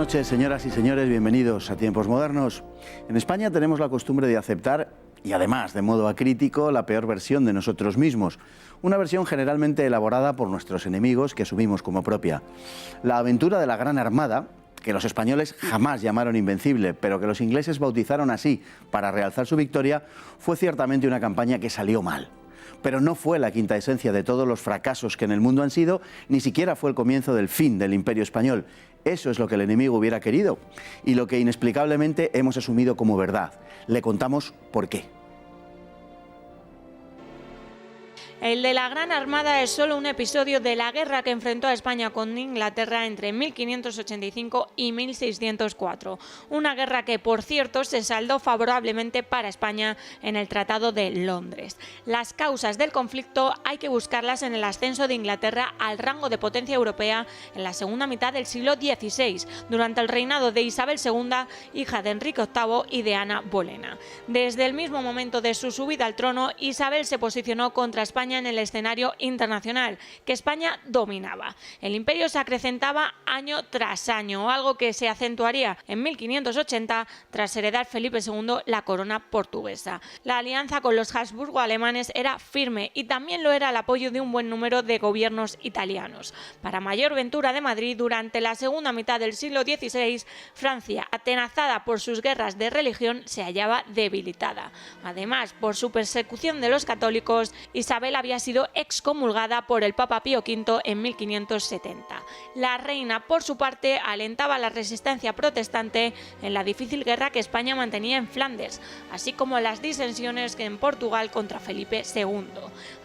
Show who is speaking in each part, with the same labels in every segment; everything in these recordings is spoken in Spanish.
Speaker 1: noches, señoras y señores, bienvenidos a Tiempos Modernos. En España tenemos la costumbre de aceptar, y además de modo acrítico, la peor versión de nosotros mismos. Una versión generalmente elaborada por nuestros enemigos que asumimos como propia. La aventura de la Gran Armada, que los españoles jamás llamaron invencible, pero que los ingleses bautizaron así para realzar su victoria, fue ciertamente una campaña que salió mal. Pero no fue la quinta esencia de todos los fracasos que en el mundo han sido, ni siquiera fue el comienzo del fin del Imperio Español. Eso es lo que el enemigo hubiera querido y lo que inexplicablemente hemos asumido como verdad. Le contamos por qué.
Speaker 2: El de la Gran Armada es solo un episodio de la guerra que enfrentó a España con Inglaterra entre 1585 y 1604. Una guerra que, por cierto, se saldó favorablemente para España en el Tratado de Londres. Las causas del conflicto hay que buscarlas en el ascenso de Inglaterra al rango de potencia europea en la segunda mitad del siglo XVI, durante el reinado de Isabel II, hija de Enrique VIII y de Ana Bolena. Desde el mismo momento de su subida al trono, Isabel se posicionó contra España en el escenario internacional, que España dominaba. El imperio se acrecentaba año tras año, algo que se acentuaría en 1580 tras heredar Felipe II la corona portuguesa. La alianza con los Habsburgo alemanes era firme y también lo era el apoyo de un buen número de gobiernos italianos. Para mayor ventura de Madrid, durante la segunda mitad del siglo XVI, Francia, atenazada por sus guerras de religión, se hallaba debilitada. Además, por su persecución de los católicos, Isabel había sido excomulgada por el Papa Pío V en 1570. La reina, por su parte, alentaba la resistencia protestante en la difícil guerra que España mantenía en Flandes, así como las disensiones en Portugal contra Felipe II.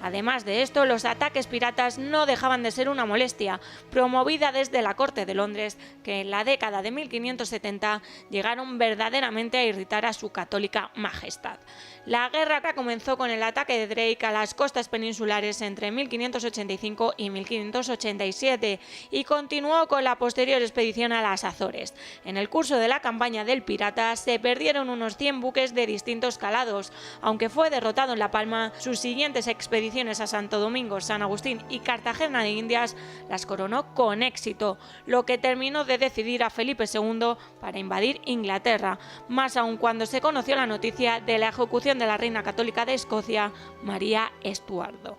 Speaker 2: Además de esto, los ataques piratas no dejaban de ser una molestia, promovida desde la corte de Londres, que en la década de 1570 llegaron verdaderamente a irritar a su católica majestad. La guerra comenzó con el ataque de Drake a las costas peninsulares entre 1585 y 1587 y continuó con la posterior expedición a las Azores. En el curso de la campaña del pirata se perdieron unos 100 buques de distintos calados. Aunque fue derrotado en La Palma, sus siguientes expediciones a Santo Domingo, San Agustín y Cartagena de Indias las coronó con éxito, lo que terminó de decidir a Felipe II para invadir Inglaterra, más aún cuando se conoció la noticia de la ejecución de la reina católica de Escocia, María Estuardo.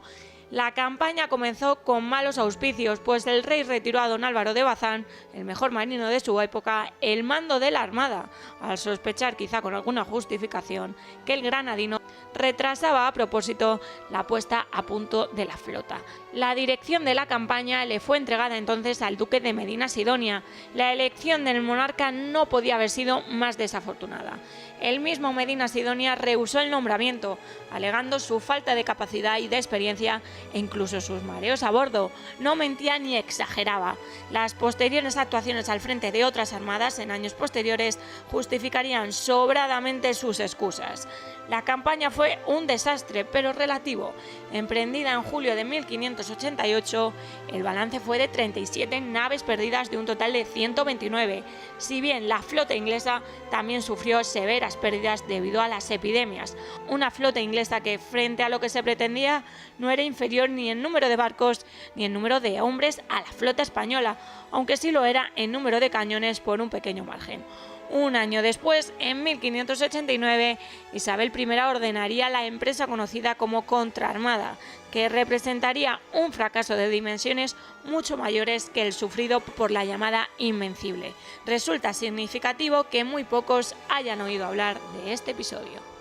Speaker 2: La campaña comenzó con malos auspicios, pues el rey retiró a don Álvaro de Bazán, el mejor marino de su época, el mando de la armada, al sospechar, quizá con alguna justificación, que el granadino retrasaba a propósito la puesta a punto de la flota. La dirección de la campaña le fue entregada entonces al duque de Medina Sidonia. La elección del monarca no podía haber sido más desafortunada. El mismo Medina Sidonia rehusó el nombramiento, alegando su falta de capacidad y de experiencia e incluso sus mareos a bordo. No mentía ni exageraba. Las posteriores actuaciones al frente de otras armadas en años posteriores justificarían sobradamente sus excusas. La campaña fue un desastre, pero relativo. Emprendida en julio de 1588, el balance fue de 37 naves perdidas de un total de 129, si bien la flota inglesa también sufrió severas pérdidas debido a las epidemias. Una flota inglesa que, frente a lo que se pretendía, no era inferior ni en número de barcos ni en número de hombres a la flota española, aunque sí lo era en número de cañones por un pequeño margen. Un año después, en 1589, Isabel I ordenaría la empresa conocida como Contraarmada, que representaría un fracaso de dimensiones mucho mayores que el sufrido por la llamada Invencible. Resulta significativo que muy pocos hayan oído hablar de este episodio.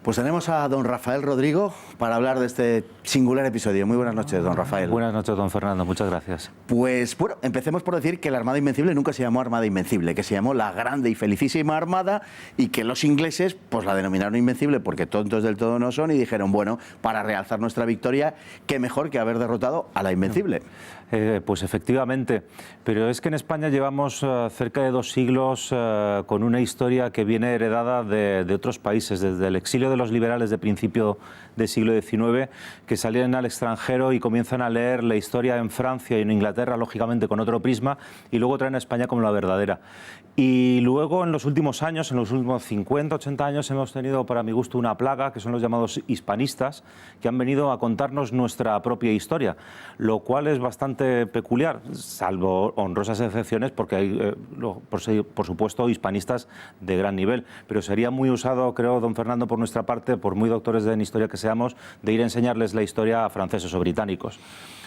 Speaker 1: Pues tenemos a don Rafael Rodrigo para hablar de este singular episodio. Muy buenas noches, don Rafael.
Speaker 3: Buenas noches, don Fernando. Muchas gracias.
Speaker 1: Pues bueno, empecemos por decir que la Armada Invencible nunca se llamó Armada Invencible, que se llamó la Grande y Felicísima Armada y que los ingleses pues la denominaron Invencible porque tontos del todo no son y dijeron, bueno, para realzar nuestra victoria, qué mejor que haber derrotado a la Invencible.
Speaker 3: Pues efectivamente, pero es que en España llevamos cerca de 2 siglos con una historia que viene heredada de otros países, desde el exilio de los liberales de principio del siglo XIX que salen al extranjero y comienzan a leer la historia en Francia y en Inglaterra, lógicamente con otro prisma, y luego traen a España como la verdadera. Y luego en los últimos años, en los últimos 50, 80 años, hemos tenido para mi gusto una plaga, que son los llamados hispanistas, que han venido a contarnos nuestra propia historia, lo cual es bastante peculiar, salvo honrosas excepciones, porque hay, por supuesto, hispanistas de gran nivel. Pero sería muy usado, creo, don Fernando, por nuestra parte, por muy doctores en historia que seamos, de ir a enseñarles la historia a franceses o británicos.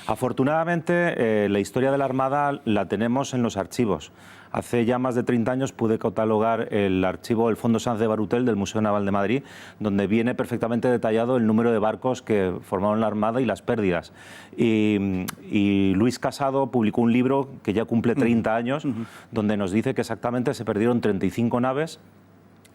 Speaker 3: Afortunadamente, la historia de la Armada la tenemos en los archivos. Hace ya más de 30 años pude catalogar el archivo del Fondo Sanz de Barutel del Museo Naval de Madrid, donde viene perfectamente detallado el número de barcos que formaron la Armada y las pérdidas. Y Luis Casado publicó un libro que ya cumple 30 años, donde nos dice que exactamente se perdieron 35 naves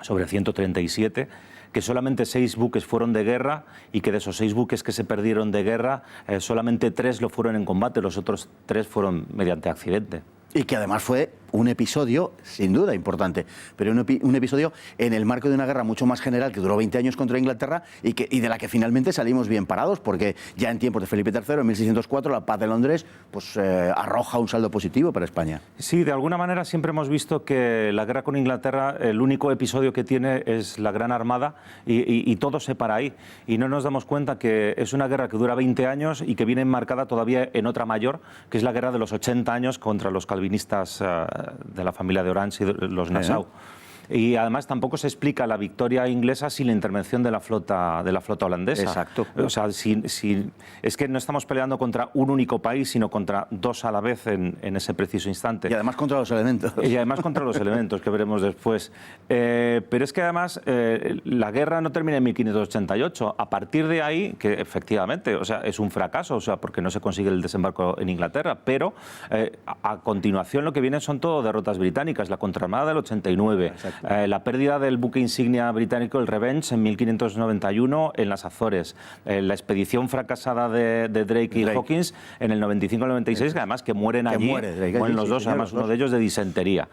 Speaker 3: sobre 137, que solamente 6 buques fueron de guerra y que de esos 6 buques que se perdieron de guerra, solamente 3 lo fueron en combate, los otros 3 fueron mediante accidente.
Speaker 1: Y que además fue un episodio, sin duda, importante, pero un episodio en el marco de una guerra mucho más general que duró 20 años contra Inglaterra y de la que finalmente salimos bien parados, porque ya en tiempos de Felipe III, en 1604, la paz de Londres pues, arroja un saldo positivo para España.
Speaker 3: Sí, de alguna manera siempre hemos visto que la guerra con Inglaterra, el único episodio que tiene es la Gran Armada y todo se para ahí. Y no nos damos cuenta que es una guerra que dura 20 años y que viene enmarcada todavía en otra mayor, que es la guerra de los 80 años contra los calvinistas de la familia de Orange y los Nassau. Y además tampoco se explica la victoria inglesa sin la intervención de la flota holandesa.
Speaker 1: Exacto.
Speaker 3: O sea, es que no estamos peleando contra un único país, sino contra 2 a la vez en ese preciso instante.
Speaker 1: Y además contra los elementos.
Speaker 3: Y además contra los elementos, que veremos después. Pero es que además la guerra no termina en 1588. A partir de ahí, que efectivamente, o sea, es un fracaso, o sea, porque no se consigue el desembarco en Inglaterra, pero a continuación lo que vienen son todo derrotas británicas. La contraarmada del 89. La pérdida del buque insignia británico, el Revenge, en 1591 en las Azores. La expedición fracasada de Drake y Hawkins en el 95-96, que además que mueren allí, mueren los dos, además uno de ellos de disentería,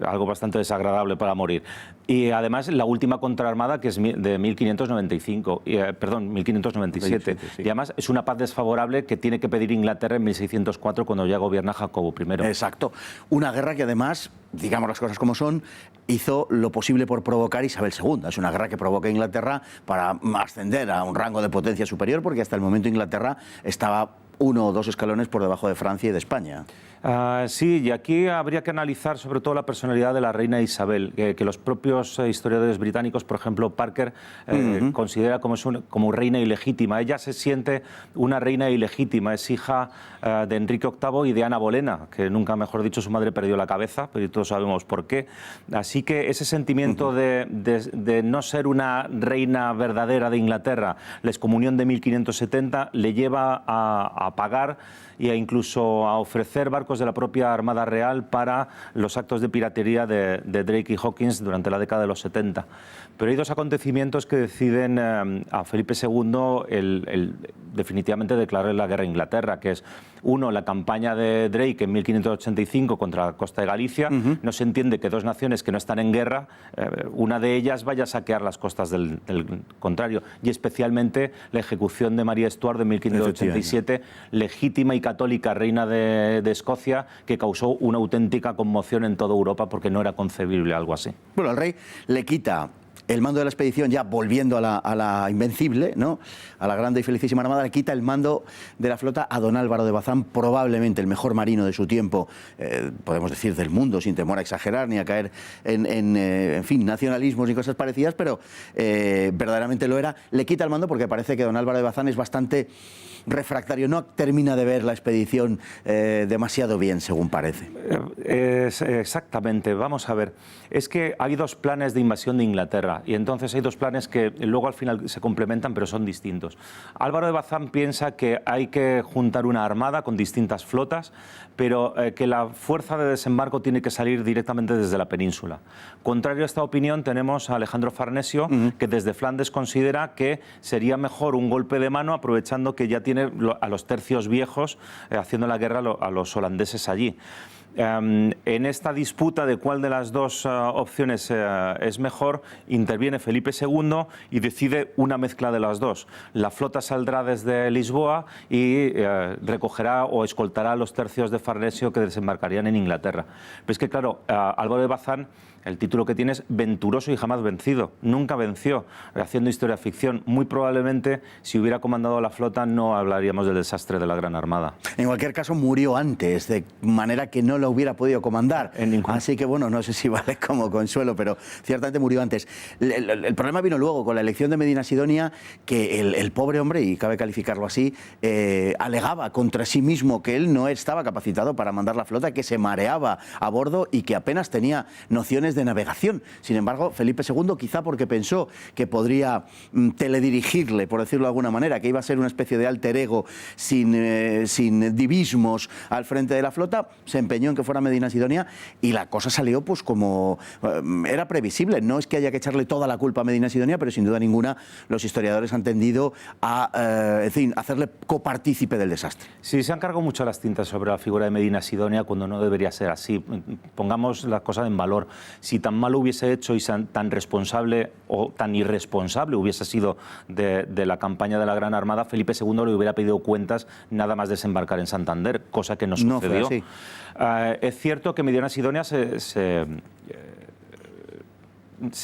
Speaker 3: algo bastante desagradable para morir. Y además la última contraarmada, que es de 1597, sí. Y además es una paz desfavorable que tiene que pedir Inglaterra en 1604, cuando ya gobierna Jacobo I.
Speaker 1: Exacto. Una guerra que además, digamos las cosas como son, hizo lo posible por provocar Isabel II. Es una guerra que provoca Inglaterra para ascender a un rango de potencia superior, porque hasta el momento Inglaterra estaba 1 o 2 escalones por debajo de Francia y de España.
Speaker 3: Sí, y aquí habría que analizar sobre todo la personalidad de la reina Isabel, que los propios historiadores británicos, por ejemplo Parker, considera como reina ilegítima. Ella se siente una reina ilegítima, es hija de Enrique VIII y de Ana Bolena, que nunca, mejor dicho, su madre perdió la cabeza, pero todos sabemos por qué. Así que ese sentimiento de no ser una reina verdadera de Inglaterra, la excomunión de 1570, le lleva a pagar e incluso a ofrecer barcos de la propia Armada Real para los actos de piratería de Drake y Hawkins durante la década de los 70. Pero hay 2 acontecimientos que deciden a Felipe II definitivamente declarar la guerra a Inglaterra, que es, uno, la campaña de Drake en 1585 contra la costa de Galicia. No se entiende que 2 naciones que no están en guerra, una de ellas vaya a saquear las costas del contrario, y especialmente la ejecución de María Stuart de 1587, legítima y católica reina de Escocia, que causó una auténtica conmoción en toda Europa, porque no era concebible algo así.
Speaker 1: Bueno, el rey le quita el mando de la expedición, ya volviendo a la invencible, ¿no?, a la grande y felicísima Armada, le quita el mando de la flota a don Álvaro de Bazán, probablemente el mejor marino de su tiempo, podemos decir del mundo, sin temor a exagerar ni a caer en fin, nacionalismos y cosas parecidas, pero verdaderamente lo era. Le quita el mando porque parece que don Álvaro de Bazán es bastante refractario, no termina de ver la expedición demasiado bien, según parece.
Speaker 3: Exactamente, vamos a ver. Es que hay 2 planes de invasión de Inglaterra, y entonces hay 2 planes que luego al final se complementan, pero son distintos. Álvaro de Bazán piensa que hay que juntar una armada con distintas flotas, pero que la fuerza de desembarco tiene que salir directamente desde la península. Contrario a esta opinión, tenemos a Alejandro Farnesio, que desde Flandes considera que sería mejor un golpe de mano, aprovechando que ya tiene a los tercios viejos haciendo la guerra a los holandeses allí. En esta disputa de cuál de las dos opciones es mejor, interviene Felipe II y decide una mezcla de las dos. La flota saldrá desde Lisboa y recogerá o escoltará a los tercios de Farnesio que desembarcarían en Inglaterra. Pero es que, claro, Álvaro de Bazán, el título que tiene es Venturoso y jamás vencido. Nunca venció, haciendo historia ficción. Muy probablemente, si hubiera comandado la flota, no hablaríamos del desastre de la Gran Armada.
Speaker 1: En cualquier caso, murió antes, de manera que no lo hubiera podido comandar. Así que, bueno, no sé si vale como consuelo, pero ciertamente murió antes. El problema vino luego, con la elección de Medina Sidonia, que el pobre hombre, y cabe calificarlo así, alegaba contra sí mismo que él no estaba capacitado para mandar la flota, que se mareaba a bordo y que apenas tenía nociones de navegación. Sin embargo, Felipe II, quizá porque pensó que podría teledirigirle, por decirlo de alguna manera, que iba a ser una especie de alter ego sin divismos al frente de la flota, se empeñó en que fuera Medina Sidonia y la cosa salió pues como era previsible. No es que haya que echarle toda la culpa a Medina Sidonia, pero sin duda ninguna los historiadores han tendido a hacerle copartícipe del desastre.
Speaker 3: Sí, se han cargado mucho las tintas sobre la figura de Medina Sidonia cuando no debería ser así. Pongamos las cosas en valor. Si tan mal hubiese hecho y tan responsable o tan irresponsable hubiese sido de la campaña de la Gran Armada, Felipe II le hubiera pedido cuentas nada más desembarcar en Santander, cosa que no sucedió.
Speaker 1: No fue así.
Speaker 3: Es cierto que Medina Sidonia se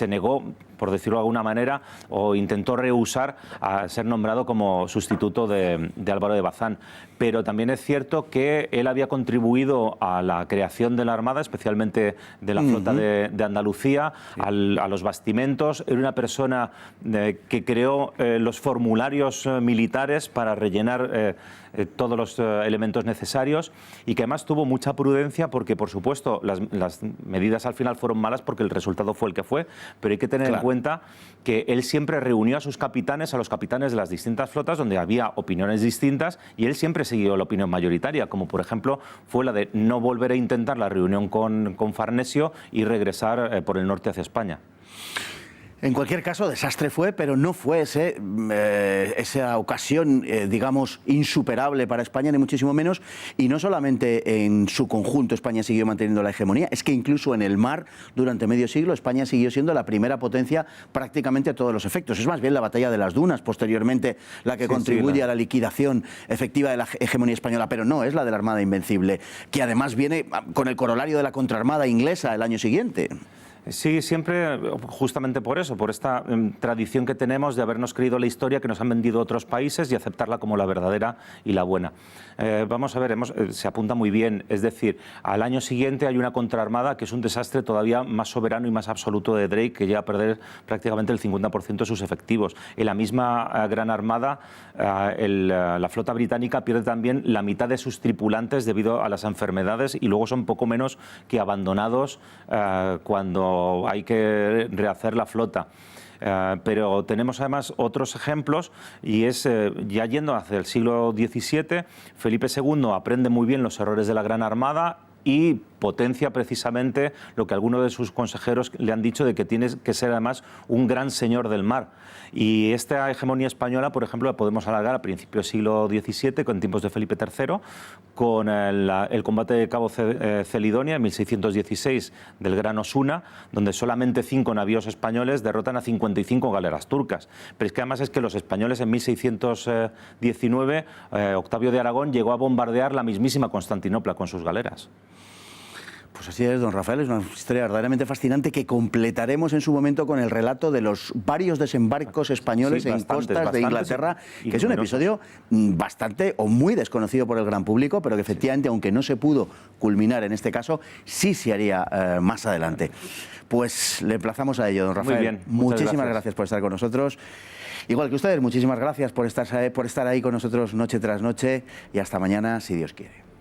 Speaker 3: negó, por decirlo de alguna manera, o intentó rehusar a ser nombrado como sustituto de Álvaro de Bazán. Pero también es cierto que él había contribuido a la creación de la Armada, especialmente de la flota de Andalucía, a los bastimentos. Era una persona que creó los formularios militares para rellenar todos los elementos necesarios y que además tuvo mucha prudencia porque, por supuesto, las medidas al final fueron malas porque el resultado fue el que fue, pero hay que tener en cuenta que él siempre reunió a sus capitanes, a los capitanes de las distintas flotas donde había opiniones distintas y él siempre siguió la opinión mayoritaria, como por ejemplo fue la de no volver a intentar la reunión con Farnesio y regresar por el norte hacia España.
Speaker 1: En cualquier caso, desastre fue, pero no fue esa ocasión, digamos, insuperable para España, ni muchísimo menos. Y no solamente en su conjunto España siguió manteniendo la hegemonía, es que incluso en el mar, durante medio siglo, España siguió siendo la primera potencia prácticamente a todos los efectos. Es más bien la batalla de las Dunas, posteriormente, la que contribuye a la liquidación efectiva de la hegemonía española, pero no es la de la Armada Invencible, que además viene con el corolario de la contraarmada inglesa el año siguiente.
Speaker 3: Sí, siempre justamente por eso, por esta tradición que tenemos de habernos creído la historia que nos han vendido otros países y aceptarla como la verdadera y la buena. Vamos a ver, se apunta muy bien, es decir, al año siguiente hay una contraarmada que es un desastre todavía más soberano y más absoluto de Drake, que llega a perder prácticamente el 50% de sus efectivos. En la misma Gran Armada, la flota británica pierde también la mitad de sus tripulantes debido a las enfermedades y luego son poco menos que abandonados cuando hay que rehacer la flota. Pero tenemos además otros ejemplos y es, ya yendo hacia el siglo XVII, Felipe II aprende muy bien los errores de la Gran Armada y potencia precisamente lo que algunos de sus consejeros le han dicho de que tiene que ser además un gran señor del mar. Y esta hegemonía española, por ejemplo, la podemos alargar a principios del siglo XVII, con tiempos de Felipe III, con el combate de Cabo Celidonia en 1616 del Gran Osuna, donde solamente 5 navíos españoles derrotan a 55 galeras turcas. Pero es que además es que los españoles en 1619, Octavio de Aragón llegó a bombardear la mismísima Constantinopla con sus galeras.
Speaker 1: Pues así es, don Rafael, es una historia verdaderamente fascinante que completaremos en su momento con el relato de los varios desembarcos españoles en costas de Inglaterra, que es un episodio bastante o muy desconocido por el gran público, pero que efectivamente, aunque no se pudo culminar en este caso, sí se haría más adelante. Pues le emplazamos a ello, don Rafael.
Speaker 3: Muy bien,
Speaker 1: muchísimas gracias por estar con nosotros. Igual que ustedes, muchísimas gracias por estar ahí con nosotros noche tras noche y hasta mañana, si Dios quiere.